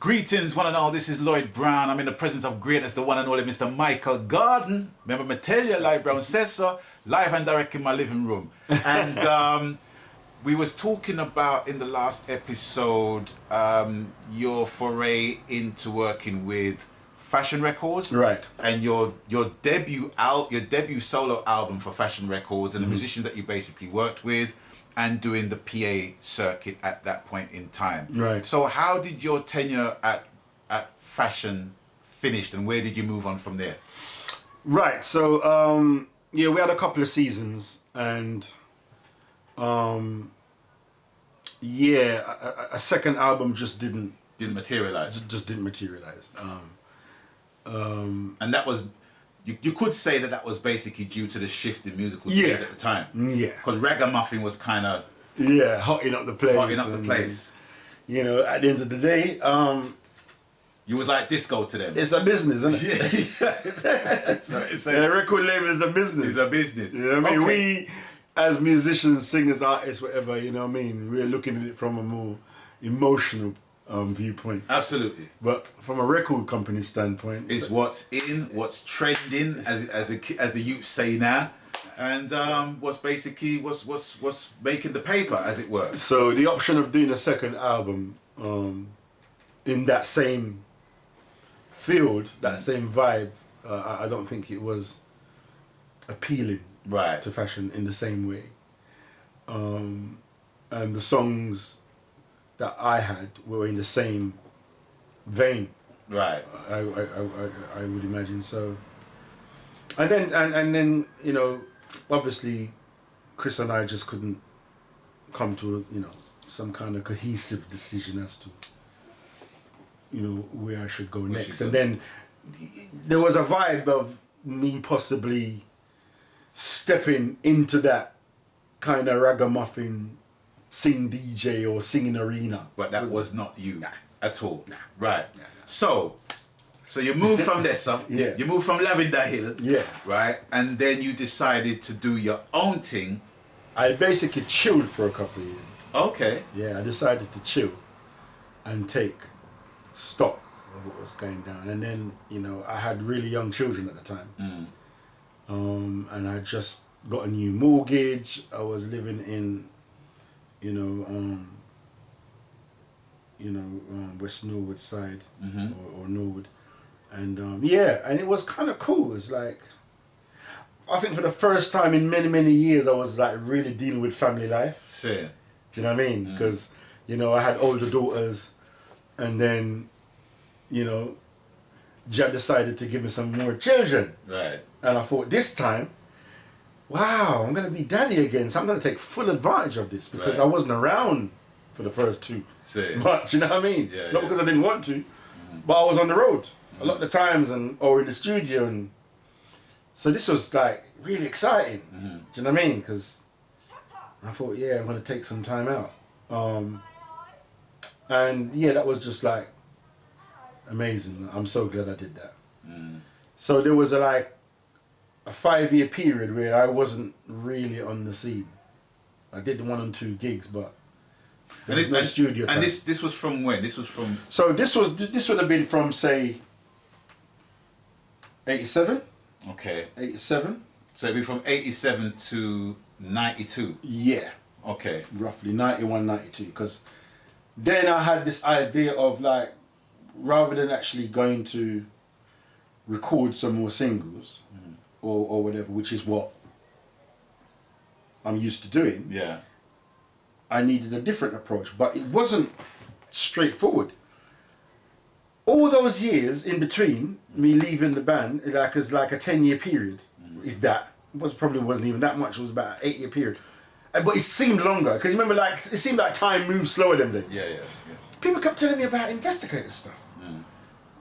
Greetings, one and all. This is Lloyd Brown. I'm in the presence of greatness, the one and only Mr. Michael Garden. Remember, me tell you, Lloyd Brown says so, live and direct in my living room. And we was talking about in the last episode your foray into working with Fashion Records, right? And your debut solo album for Fashion Records, and the musicians that you basically worked with, and doing the PA circuit at that point in time. Right. So how did your tenure at Fashion finish, and where did you move on from there? Right. So yeah, we had a couple of seasons, and yeah, a second album just didn't materialize. Just didn't materialize. And that was, you could say that was basically due to the shift in musical yeah. trends at the time. Yeah. Because Ragamuffin was kind of hotting up the place. You know, at the end of the day, you was like disco to them. it's a business, isn't it? A record label is a business. It's a business. You know what I mean? Okay. We, as musicians, singers, artists, whatever, you know what I mean? We're looking at it from a more emotional viewpoint. Absolutely. But from a record company standpoint, it's what's in, what's trending, as the youth say now, and what's making the paper, as it were. So the option of doing a second album in that same field, that same vibe, I don't think it was appealing to Fashion in the same way. And the songs that I had were in the same vein. Right. I would imagine so. And then you know, obviously, Chris and I just couldn't come to some kind of cohesive decision as to where I should go next. And then there was a vibe of me possibly stepping into that kind of ragamuffin sing DJ or singing arena. But that was not you at all. Right. Nah. So you moved from there, son. Yeah. You moved from Lavender Hill. Yeah. Right. And then you decided to do your own thing. I basically chilled for a couple of years. Okay. Yeah, I decided to chill and take stock of what was going down. And then, I had really young children at the time. And I just got a new mortgage. I was living in West Norwood side, or Norwood, and and it was kind of cool. It's like, I think for the first time in many years, I was like really dealing with family life. Sure. Do you know what I mean? Because I had older daughters, and then Jad decided to give me some more children. Right. And I thought, this time, wow, I'm going to be daddy again, so I'm going to take full advantage of this, because I wasn't around for the first two much, you know what I mean? Yeah, Not because I didn't want to, but I was on the road a lot of the times, or in the studio, and so this was like really exciting. Do you know what I mean? Because I thought, I'm going to take some time out. And that was just like amazing. I'm so glad I did that. So there was a 5-year period where I wasn't really on the scene. I did 1 or 2 gigs, but there was no studio time. And this was from when? This was from... So this would have been from, say, 87. Okay. 87. So it'd be from 87 to 92. Yeah. Okay. Roughly 91, 92. Because then I had this idea of rather than actually going to record some more singles, or whatever, which is what I'm used to doing. Yeah. I needed a different approach, but it wasn't straightforward. All those years in between me leaving the band, is like a 10-year period, if that. Probably wasn't even that much. It was about an 8-year period, but it seemed longer because remember, it seemed like time moved slower than days. Yeah. People kept telling me about Investigator stuff.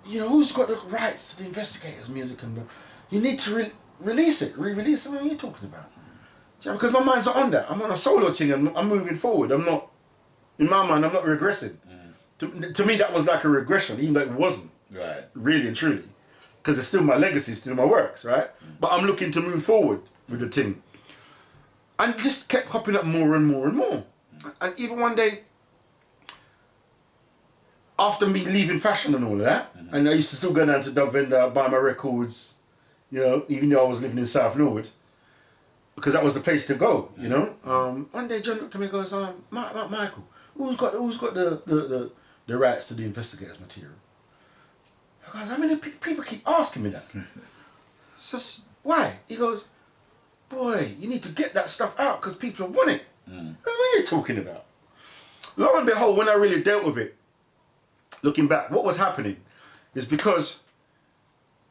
Who's got the rights to the Investigators music, and you need to release it, re-release it. What are you talking about? Because my mind's not on that. I'm on a solo thing, and I'm moving forward. I'm not, in my mind, I'm not regressing. To me, that was like a regression, even though it wasn't. Right. Really and truly. Because it's still my legacy, still my works, right? But I'm looking to move forward with the thing. And it just kept popping up more and more and more. And even one day, after me leaving fashion and all of that, and I used to still go down to Dub Vendor, buy my records, you know, even though I was living in South Norwood, because that was the place to go, you know. One day John looked at me and goes, Michael, who's got the rights to the investigators material? I goes, I mean, people keep asking me that. Says, why? He goes, boy, you need to get that stuff out because people want it. What are you talking about? Lo and behold, when I really dealt with it, looking back, what was happening is because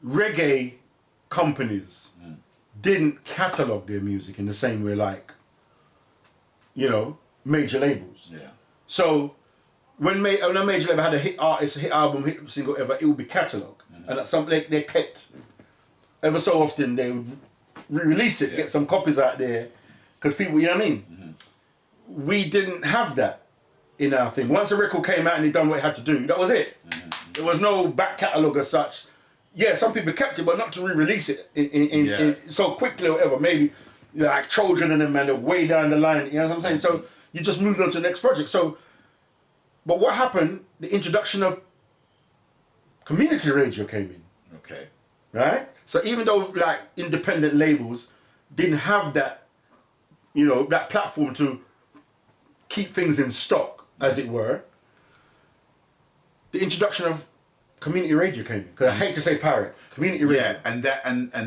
reggae companies didn't catalogue their music in the same way like, you know, major labels. Yeah. So when a major label had a hit artist, a hit album, hit single, ever, it would be catalogued. And that's something they kept, ever so often they would re-release it, get some copies out there, because people, you know what I mean? We didn't have that in our thing. Once a record came out and it done what it had to do, that was it. There was no back catalogue as such. Yeah, some people kept it, but not to re-release it in so quickly or whatever. Maybe like Trojan and them, man, they're way down the line. You know what I'm saying? So you just moved on to the next project. So, but what happened? The introduction of community radio came in. Okay. Right? So even though like independent labels didn't have that, you know, that platform to keep things in stock, as it were, the introduction of community radio came in. Because I hate to say pirate, community radio. Yeah, and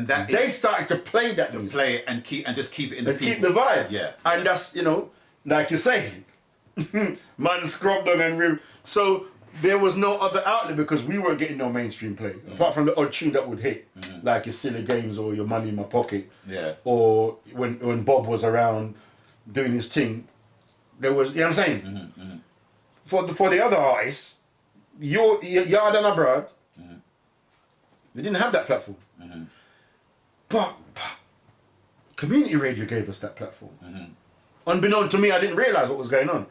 that They started to play that music. play it and just keep it in the And keep people. the vibe. Yeah. And that's, you know, like you say, man scrubbed on and real. So there was no other outlet because we weren't getting no mainstream play. Apart from the odd tune that would hit. Like your Silly Games or Your Money in My Pocket. Yeah. Or when Bob was around doing his thing, there was, you know what I'm saying? For the other artists, Yard and Abroad, they didn't have that platform. But community radio gave us that platform. Unbeknown to me, I didn't realise what was going on.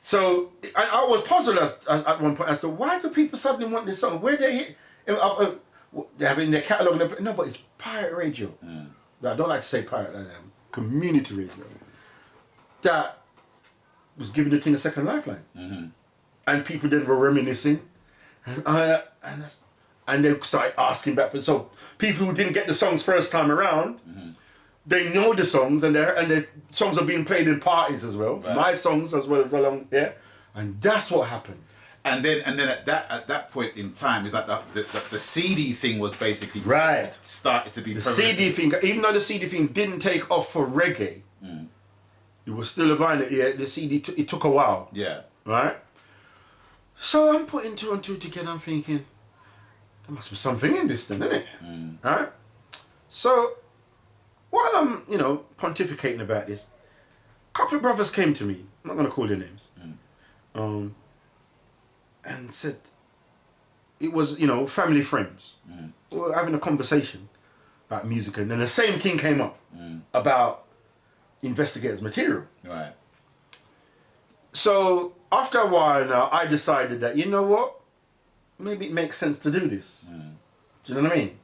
So I was puzzled at one point as to why do people suddenly want this song? Where they hit? They have it in their catalogue. No, but it's pirate radio. I don't like to say pirate like that. Community radio. That was giving the thing a second lifeline. And people then were reminiscing. And they started asking back for. So people who didn't get the songs first time around, they know the songs and the songs are being played in parties as well. Right. My songs as well as along there. And that's what happened. And then at that point in time, is like the CD thing was basically Right. started to be The prevalent. CD thing, even though the CD thing didn't take off for reggae, it was still a vinyl. Yeah, the CD, it took a while. Yeah. Right? So I'm putting two and two together, I'm thinking, there must be something in this then, isn't it? Right? So, while I'm, you know, pontificating about this, a couple of brothers came to me, I'm not going to call their names, and said, it was, you know, family friends. We were having a conversation about music, and then the same thing came up about investigators' material. Right. So after a while now, I decided that, you know what, maybe it makes sense to do this. Do you know what I mean?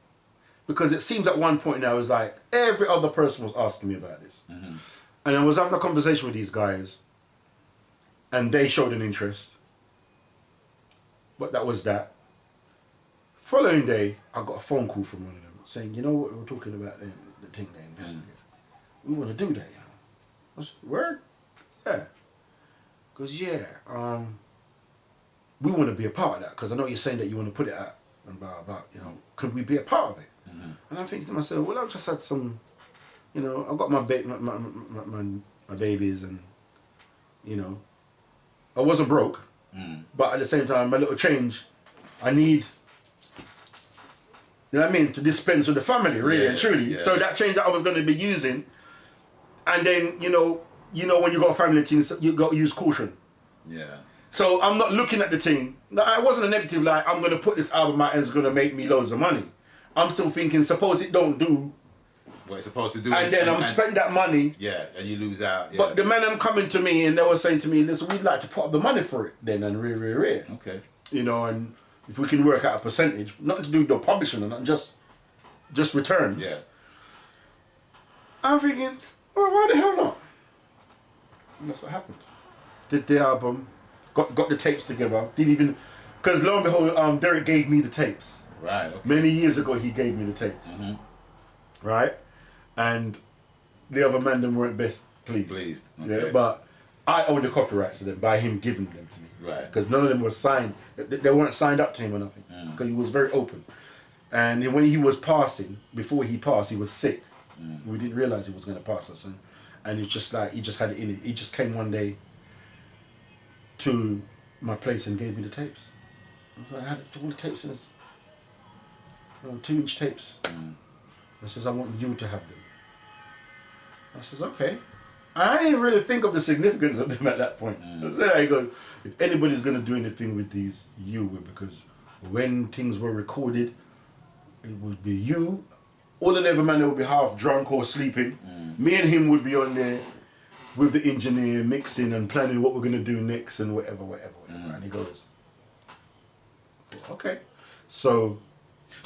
Because it seems at one point now, it was like every other person was asking me about this. And I was having a conversation with these guys and they showed an interest. But that was that. Following day, I got a phone call from one of them saying, you know what, we were talking about the thing they investigated. We want to do that, you know. I said, word? Yeah. Goes, yeah, we want to be a part of that because I know you're saying that you want to put it out and about, you know, could we be a part of it? And I'm thinking to myself, well, I've just had some, you know, I've got my babies and, you know, I wasn't broke, but at the same time, my little change, I need, you know what I mean, to dispense with the family, really and truly. Yeah. So that change that I was going to be using, and then, you know, when you got a family team, you got to use caution. Yeah. So I'm not looking at the team. I wasn't a negative, like, I'm going to put this album out and it's going to make me loads of money. I'm still thinking, suppose it don't do, What it's supposed to do. and then I'm spending that money. Yeah, and you lose out. Yeah. But the men them coming to me and they were saying to me, listen, we'd like to put up the money for it then and rare. Okay. You know, and if we can work out a percentage, nothing to do with the publishing and nothing, just returns. Yeah. I'm thinking, well, why the hell not? And that's what happened. Did the album, got the tapes together, didn't even, Because lo and behold, Derek gave me the tapes. Right. Okay. Many years ago, he gave me the tapes. Right? And the other man them weren't best pleased. Okay. Yeah, but I own the copyrights to them by him giving them to me. Right. Because none of them were signed. They weren't signed up to him or nothing. Because he was very open. And when he was passing, before he passed, he was sick. We didn't realize he was going to pass us. And it's just like, he just had it in him. He just came one day to my place and gave me the tapes. I had all the tapes in this. 2-inch tapes. I says, I want you to have them. I says, okay. And I didn't really think of the significance of them at that point. So I go, if anybody's going to do anything with these, you will. Because when things were recorded, it would be you. All the other man would be half drunk or sleeping. Me and him would be on there with the engineer mixing and planning what we're going to do next and whatever. And he goes, okay. So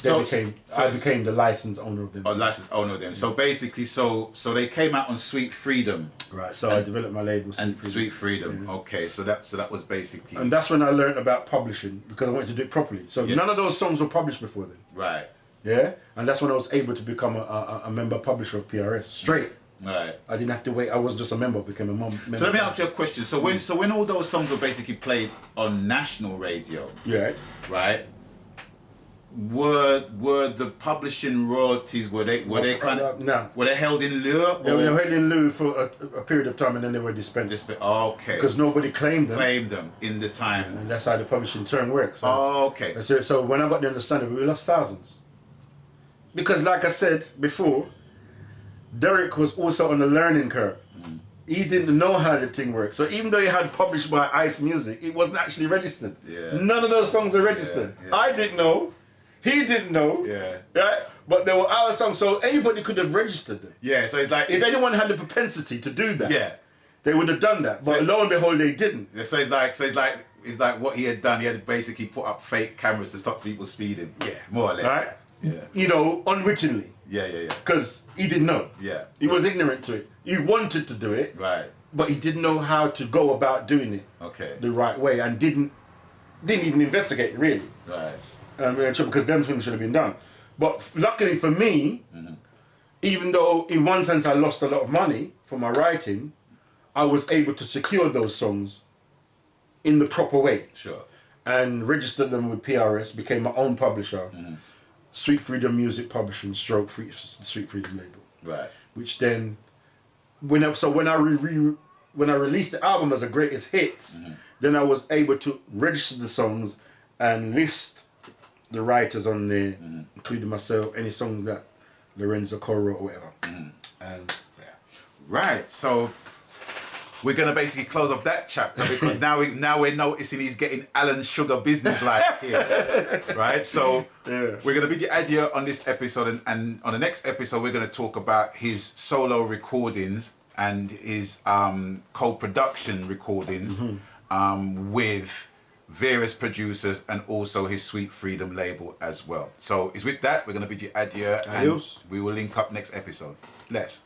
I became the licensed owner of them. Oh, licensed owner of them. So basically, so they came out on Sweet Freedom. Right. So I developed my label. Sweet Freedom. Yeah. Okay. So that was basically. And that's when I learned about publishing because I wanted to do it properly. So none of those songs were published before then. Right. Yeah. And that's when I was able to become a member publisher of PRS straight. Right. I didn't have to wait. I was just a member. I became a member. So let me ask you a question. So when all those songs were basically played on national radio. Yeah. Right. Were the publishing royalties were they kind of no. Were they held in lieu? They were held in lieu for a period of time and then they were dispensed. Okay. Because nobody claimed them. In the time. And that's how the publishing term works. So Okay. that's it. So when I got the understanding, we lost thousands. Because like I said before, Derek was also on a learning curve. He didn't know how the thing worked. So even though he had published by Ice Music, it wasn't actually registered. Yeah. None of those songs were registered. Yeah. I didn't know. He didn't know. Yeah. Right? But there were our songs, so anybody could have registered them. Yeah. So it's like If anyone had the propensity to do that, yeah. they would have done that. But So- lo and behold, they didn't. So it's like what he had done. He had basically put up fake cameras to stop people speeding. Yeah. More or less. Right? Yeah. You know, unwittingly. Yeah. Because he didn't know. Yeah. He was ignorant to it. He wanted to do it, Right. but he didn't know how to go about doing it Okay. the right way and didn't even investigate it, really. Right. Because them things should have been done. But luckily for me, even though in one sense I lost a lot of money for my writing, I was able to secure those songs in the proper way. Sure. And registered them with PRS, became my own publisher, Sweet Freedom Music Publishing, Sweet Freedom label. Right. Which then, when I released the album as a greatest hits, then I was able to register the songs and list the writers on there, including myself, any songs that Lorenzo Coro or whatever. And yeah. Right. So we're gonna basically close off that chapter because now we're noticing he's getting Alan Sugar business-like here. Right. So we're gonna be the idea on this episode, and on the next episode we're gonna talk about his solo recordings and his co-production recordings with various producers and also his Sweet Freedom label as well. So it's with that we're gonna bid you adieu and Adios. we will link up next episode. Bless.